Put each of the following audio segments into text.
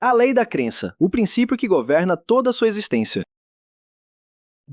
A lei da crença, o princípio que governa toda a sua existência.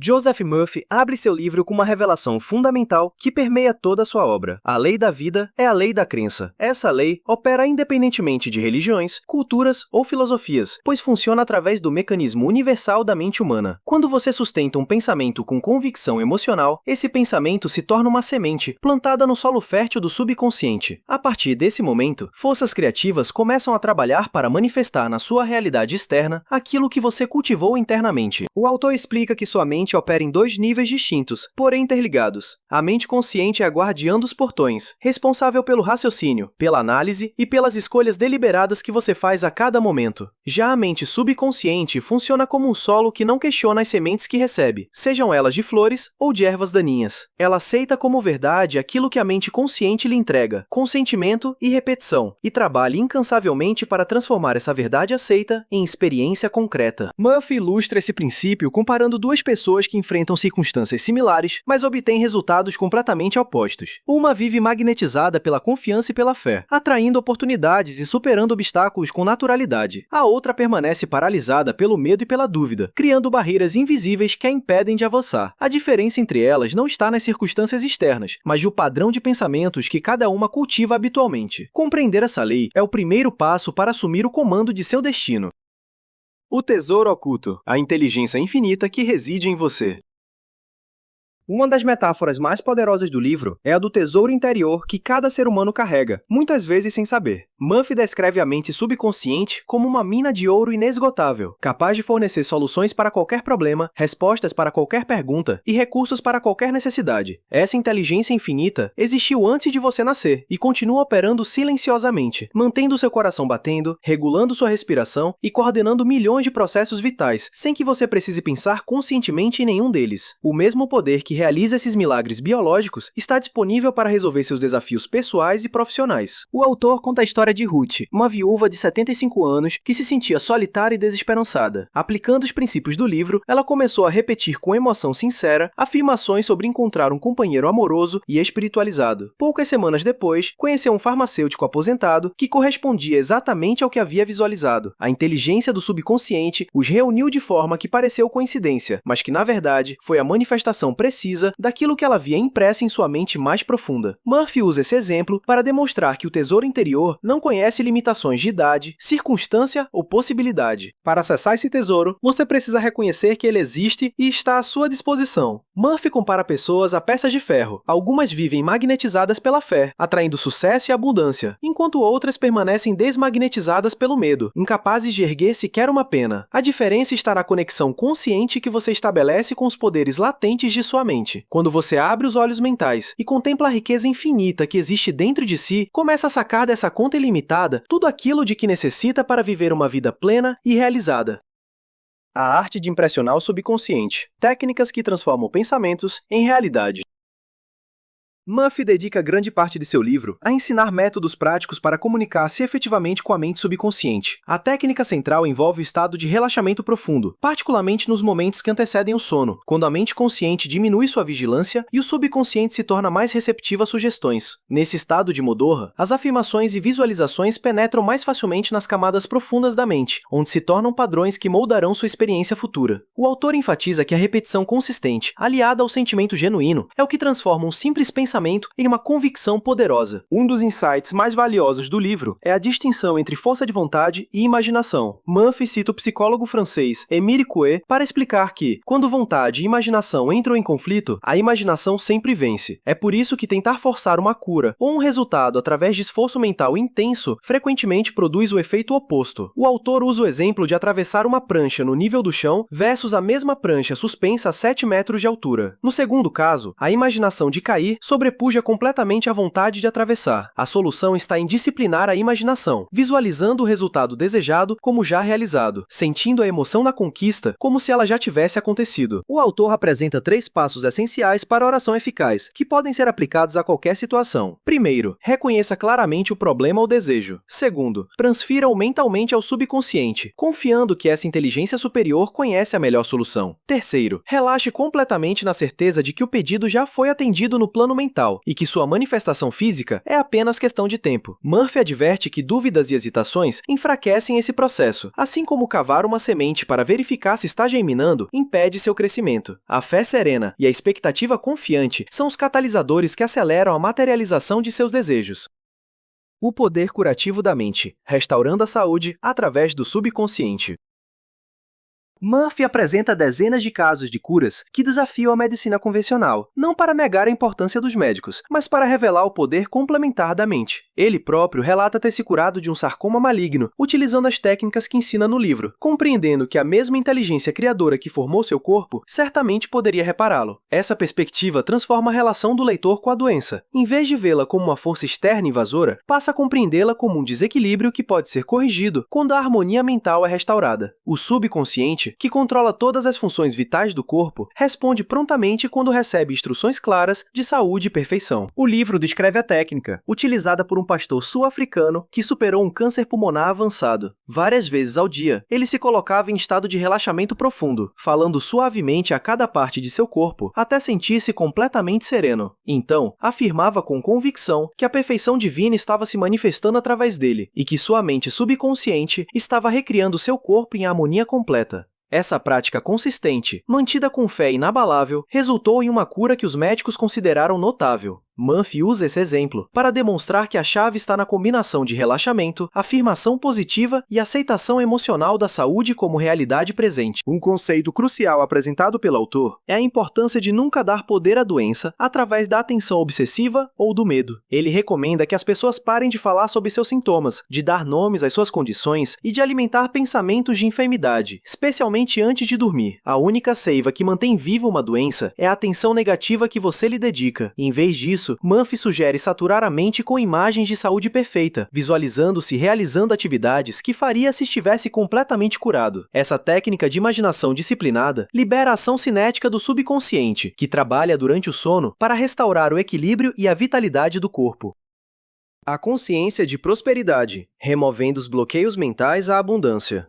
Joseph Murphy abre seu livro com uma revelação fundamental que permeia toda a sua obra. A lei da vida é a lei da crença. Essa lei opera independentemente de religiões, culturas ou filosofias, pois funciona através do mecanismo universal da mente humana. Quando você sustenta um pensamento com convicção emocional, esse pensamento se torna uma semente plantada no solo fértil do subconsciente. A partir desse momento, forças criativas começam a trabalhar para manifestar na sua realidade externa aquilo que você cultivou internamente. O autor explica que sua mente opera em dois níveis distintos, porém interligados. A mente consciente é a guardiã dos portões, responsável pelo raciocínio, pela análise e pelas escolhas deliberadas que você faz a cada momento. Já a mente subconsciente funciona como um solo que não questiona as sementes que recebe, sejam elas de flores ou de ervas daninhas. Ela aceita como verdade aquilo que a mente consciente lhe entrega, com sentimento e repetição, e trabalha incansavelmente para transformar essa verdade aceita em experiência concreta. Murphy ilustra esse princípio comparando duas pessoas que enfrentam circunstâncias similares, mas obtêm resultados completamente opostos. Uma vive magnetizada pela confiança e pela fé, atraindo oportunidades e superando obstáculos com naturalidade. A outra permanece paralisada pelo medo e pela dúvida, criando barreiras invisíveis que a impedem de avançar. A diferença entre elas não está nas circunstâncias externas, mas no padrão de pensamentos que cada uma cultiva habitualmente. Compreender essa lei é o primeiro passo para assumir o comando de seu destino. O tesouro oculto, a inteligência infinita que reside em você. Uma das metáforas mais poderosas do livro é a do tesouro interior que cada ser humano carrega, muitas vezes sem saber. Murphy descreve a mente subconsciente como uma mina de ouro inesgotável, capaz de fornecer soluções para qualquer problema, respostas para qualquer pergunta e recursos para qualquer necessidade. Essa inteligência infinita existiu antes de você nascer e continua operando silenciosamente, mantendo seu coração batendo, regulando sua respiração e coordenando milhões de processos vitais, sem que você precise pensar conscientemente em nenhum deles. O mesmo poder que realiza esses milagres biológicos está disponível para resolver seus desafios pessoais e profissionais. O autor conta a história de Ruth, uma viúva de 75 anos que se sentia solitária e desesperançada. Aplicando os princípios do livro, ela começou a repetir com emoção sincera afirmações sobre encontrar um companheiro amoroso e espiritualizado. Poucas semanas depois, conheceu um farmacêutico aposentado que correspondia exatamente ao que havia visualizado. A inteligência do subconsciente os reuniu de forma que pareceu coincidência, mas que na verdade foi a manifestação precisa daquilo que ela havia impressa em sua mente mais profunda. Murphy usa esse exemplo para demonstrar que o tesouro interior não conhece limitações de idade, circunstância ou possibilidade. Para acessar esse tesouro, você precisa reconhecer que ele existe e está à sua disposição. Murphy compara pessoas a peças de ferro. Algumas vivem magnetizadas pela fé, atraindo sucesso e abundância, enquanto outras permanecem desmagnetizadas pelo medo, incapazes de erguer sequer uma pena. A diferença está na conexão consciente que você estabelece com os poderes latentes de sua mente. Quando você abre os olhos mentais e contempla a riqueza infinita que existe dentro de si, começa a sacar dessa conta ilimitada tudo aquilo de que necessita para viver uma vida plena e realizada. A arte de impressionar o subconsciente. Técnicas que transformam pensamentos em realidade. Murphy dedica grande parte de seu livro a ensinar métodos práticos para comunicar-se efetivamente com a mente subconsciente. A técnica central envolve o estado de relaxamento profundo, particularmente nos momentos que antecedem o sono, quando a mente consciente diminui sua vigilância e o subconsciente se torna mais receptivo a sugestões. Nesse estado de modorra, as afirmações e visualizações penetram mais facilmente nas camadas profundas da mente, onde se tornam padrões que moldarão sua experiência futura. O autor enfatiza que a repetição consistente, aliada ao sentimento genuíno, é o que transforma um simples pensamento em uma convicção poderosa. Um dos insights mais valiosos do livro é a distinção entre força de vontade e imaginação. Murphy cita o psicólogo francês Émile Coué para explicar que, quando vontade e imaginação entram em conflito, a imaginação sempre vence. É por isso que tentar forçar uma cura ou um resultado através de esforço mental intenso frequentemente produz o efeito oposto. O autor usa o exemplo de atravessar uma prancha no nível do chão versus a mesma prancha suspensa a 7 metros de altura. No segundo caso, a imaginação de cair sobrepuja completamente a vontade de atravessar. A solução está em disciplinar a imaginação, visualizando o resultado desejado como já realizado, sentindo a emoção da conquista como se ela já tivesse acontecido. O autor apresenta 3 passos essenciais para a oração eficaz, que podem ser aplicados a qualquer situação. Primeiro, reconheça claramente o problema ou desejo. Segundo, transfira-o mentalmente ao subconsciente, confiando que essa inteligência superior conhece a melhor solução. Terceiro, relaxe completamente na certeza de que o pedido já foi atendido no plano mental mental e que sua manifestação física é apenas questão de tempo. Murphy adverte que dúvidas e hesitações enfraquecem esse processo, assim como cavar uma semente para verificar se está germinando impede seu crescimento. A fé serena e a expectativa confiante são os catalisadores que aceleram a materialização de seus desejos. O poder curativo da mente, restaurando a saúde através do subconsciente. Murphy apresenta dezenas de casos de curas que desafiam a medicina convencional, não para negar a importância dos médicos, mas para revelar o poder complementar da mente. Ele próprio relata ter se curado de um sarcoma maligno, utilizando as técnicas que ensina no livro, compreendendo que a mesma inteligência criadora que formou seu corpo certamente poderia repará-lo. Essa perspectiva transforma a relação do leitor com a doença. Em vez de vê-la como uma força externa invasora, passa a compreendê-la como um desequilíbrio que pode ser corrigido quando a harmonia mental é restaurada. O subconsciente, que controla todas as funções vitais do corpo, responde prontamente quando recebe instruções claras de saúde e perfeição. O livro descreve a técnica, utilizada por um pastor sul-africano que superou um câncer pulmonar avançado. Várias vezes ao dia, ele se colocava em estado de relaxamento profundo, falando suavemente a cada parte de seu corpo, até sentir-se completamente sereno. Então, afirmava com convicção que a perfeição divina estava se manifestando através dele, e que sua mente subconsciente estava recriando seu corpo em harmonia completa. Essa prática consistente, mantida com fé inabalável, resultou em uma cura que os médicos consideraram notável. Murphy usa esse exemplo para demonstrar que a chave está na combinação de relaxamento, afirmação positiva e aceitação emocional da saúde como realidade presente. Um conceito crucial apresentado pelo autor é a importância de nunca dar poder à doença através da atenção obsessiva ou do medo. Ele recomenda que as pessoas parem de falar sobre seus sintomas, de dar nomes às suas condições e de alimentar pensamentos de enfermidade, especialmente antes de dormir. A única seiva que mantém viva uma doença é a atenção negativa que você lhe dedica. Em vez disso, Murphy sugere saturar a mente com imagens de saúde perfeita, visualizando-se realizando atividades que faria se estivesse completamente curado. Essa técnica de imaginação disciplinada libera a ação cinética do subconsciente, que trabalha durante o sono para restaurar o equilíbrio e a vitalidade do corpo. A consciência de prosperidade, removendo os bloqueios mentais à abundância.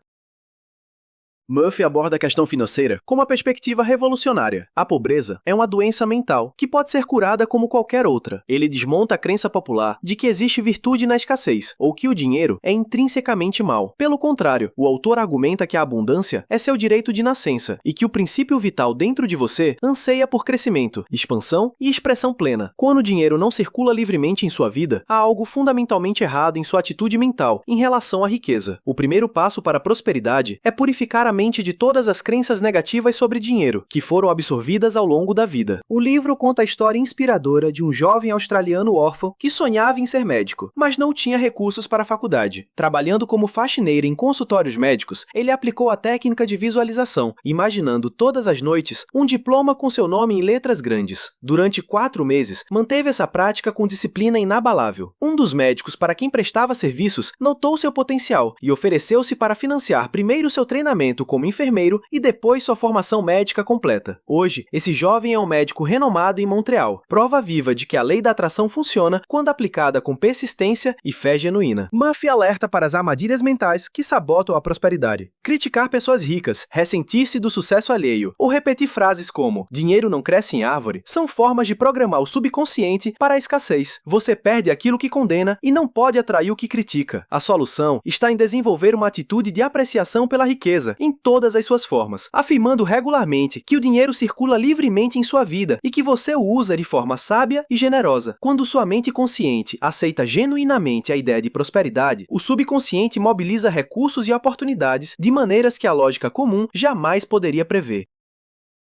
Murphy aborda a questão financeira com uma perspectiva revolucionária. A pobreza é uma doença mental que pode ser curada como qualquer outra. Ele desmonta a crença popular de que existe virtude na escassez, ou que o dinheiro é intrinsecamente mau. Pelo contrário, o autor argumenta que a abundância é seu direito de nascença e que o princípio vital dentro de você anseia por crescimento, expansão e expressão plena. Quando o dinheiro não circula livremente em sua vida, há algo fundamentalmente errado em sua atitude mental em relação à riqueza. O primeiro passo para a prosperidade é purificar a mente de todas as crenças negativas sobre dinheiro, que foram absorvidas ao longo da vida. O livro conta a história inspiradora de um jovem australiano órfão que sonhava em ser médico, mas não tinha recursos para a faculdade. Trabalhando como faxineiro em consultórios médicos, ele aplicou a técnica de visualização, imaginando todas as noites um diploma com seu nome em letras grandes. Durante 4 meses, manteve essa prática com disciplina inabalável. Um dos médicos para quem prestava serviços notou seu potencial e ofereceu-se para financiar primeiro seu treinamento como enfermeiro e depois sua formação médica completa. Hoje, esse jovem é um médico renomado em Montreal, prova viva de que a lei da atração funciona quando aplicada com persistência e fé genuína. Murphy alerta para as armadilhas mentais que sabotam a prosperidade. Criticar pessoas ricas, ressentir-se do sucesso alheio ou repetir frases como "dinheiro não cresce em árvore" são formas de programar o subconsciente para a escassez. Você perde aquilo que condena e não pode atrair o que critica. A solução está em desenvolver uma atitude de apreciação pela riqueza em todas as suas formas, afirmando regularmente que o dinheiro circula livremente em sua vida e que você o usa de forma sábia e generosa. Quando sua mente consciente aceita genuinamente a ideia de prosperidade, o subconsciente mobiliza recursos e oportunidades de maneiras que a lógica comum jamais poderia prever.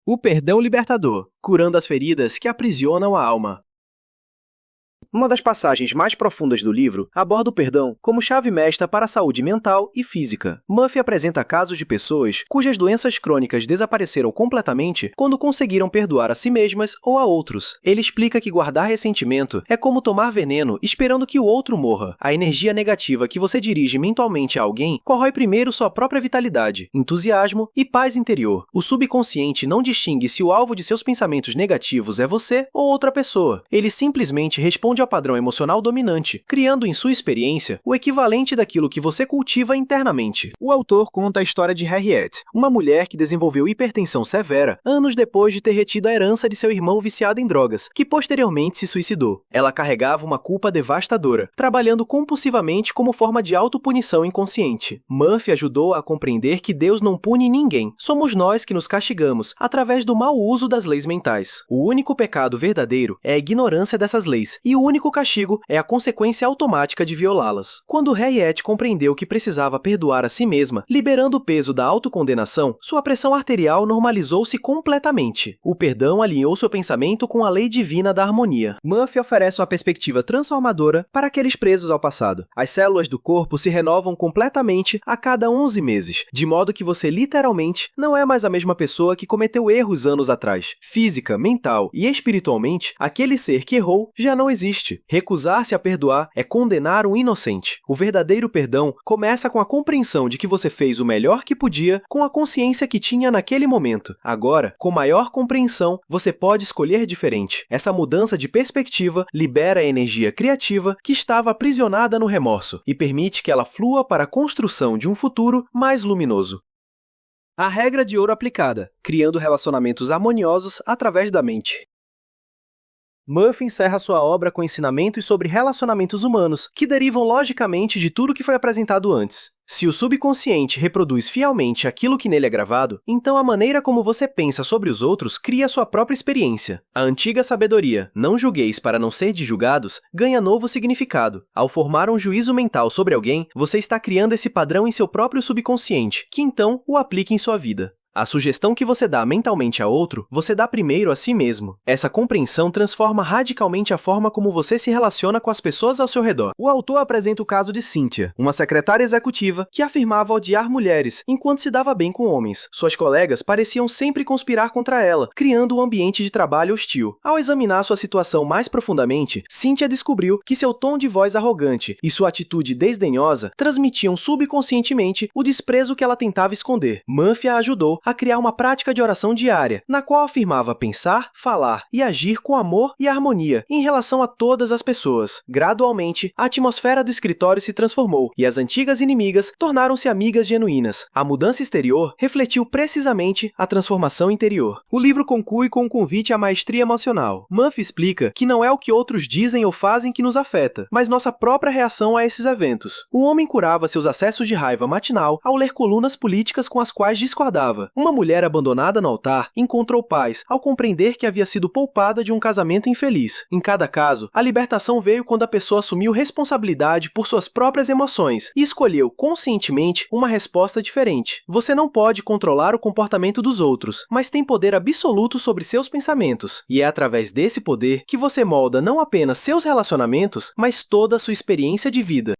O perdão libertador, curando as feridas que aprisionam a alma. Uma das passagens mais profundas do livro aborda o perdão como chave mestra para a saúde mental e física. Murphy apresenta casos de pessoas cujas doenças crônicas desapareceram completamente quando conseguiram perdoar a si mesmas ou a outros. Ele explica que guardar ressentimento é como tomar veneno esperando que o outro morra. A energia negativa que você dirige mentalmente a alguém corrói primeiro sua própria vitalidade, entusiasmo e paz interior. O subconsciente não distingue se o alvo de seus pensamentos negativos é você ou outra pessoa. Ele simplesmente responde corresponde ao padrão emocional dominante, criando em sua experiência o equivalente daquilo que você cultiva internamente. O autor conta a história de Harriet, uma mulher que desenvolveu hipertensão severa anos depois de ter retido a herança de seu irmão viciado em drogas, que posteriormente se suicidou. Ela carregava uma culpa devastadora, trabalhando compulsivamente como forma de autopunição inconsciente. Murphy ajudou a compreender que Deus não pune ninguém, somos nós que nos castigamos, através do mau uso das leis mentais. O único pecado verdadeiro é a ignorância dessas leis, e o único castigo é a consequência automática de violá-las. Quando Harriet compreendeu que precisava perdoar a si mesma, liberando o peso da autocondenação, sua pressão arterial normalizou-se completamente. O perdão alinhou seu pensamento com a lei divina da harmonia. Murphy oferece uma perspectiva transformadora para aqueles presos ao passado. As células do corpo se renovam completamente a cada 11 meses, de modo que você literalmente não é mais a mesma pessoa que cometeu erros anos atrás. Física, mental e espiritualmente, aquele ser que errou já não existe. Recusar-se a perdoar é condenar um inocente. O verdadeiro perdão começa com a compreensão de que você fez o melhor que podia com a consciência que tinha naquele momento. Agora, com maior compreensão, você pode escolher diferente. Essa mudança de perspectiva libera a energia criativa que estava aprisionada no remorso e permite que ela flua para a construção de um futuro mais luminoso. A regra de ouro aplicada, criando relacionamentos harmoniosos através da mente. Murphy encerra sua obra com ensinamentos sobre relacionamentos humanos, que derivam logicamente de tudo que foi apresentado antes. Se o subconsciente reproduz fielmente aquilo que nele é gravado, então a maneira como você pensa sobre os outros cria sua própria experiência. A antiga sabedoria, não julgueis para não ser julgados, ganha novo significado. Ao formar um juízo mental sobre alguém, você está criando esse padrão em seu próprio subconsciente, que então o aplica em sua vida. A sugestão que você dá mentalmente a outro, você dá primeiro a si mesmo. Essa compreensão transforma radicalmente a forma como você se relaciona com as pessoas ao seu redor. O autor apresenta o caso de Cynthia, uma secretária executiva que afirmava odiar mulheres, enquanto se dava bem com homens. Suas colegas pareciam sempre conspirar contra ela, criando um ambiente de trabalho hostil. Ao examinar sua situação mais profundamente, Cynthia descobriu que seu tom de voz arrogante e sua atitude desdenhosa transmitiam subconscientemente o desprezo que ela tentava esconder. Murphy a ajudou a criar uma prática de oração diária, na qual afirmava pensar, falar e agir com amor e harmonia em relação a todas as pessoas. Gradualmente, a atmosfera do escritório se transformou e as antigas inimigas tornaram-se amigas genuínas. A mudança exterior refletiu precisamente a transformação interior. O livro conclui com um convite à maestria emocional. Murphy explica que não é o que outros dizem ou fazem que nos afeta, mas nossa própria reação a esses eventos. O homem curava seus acessos de raiva matinal ao ler colunas políticas com as quais discordava. Uma mulher abandonada no altar encontrou paz ao compreender que havia sido poupada de um casamento infeliz. Em cada caso, a libertação veio quando a pessoa assumiu responsabilidade por suas próprias emoções e escolheu conscientemente uma resposta diferente. Você não pode controlar o comportamento dos outros, mas tem poder absoluto sobre seus pensamentos. E é através desse poder que você molda não apenas seus relacionamentos, mas toda a sua experiência de vida.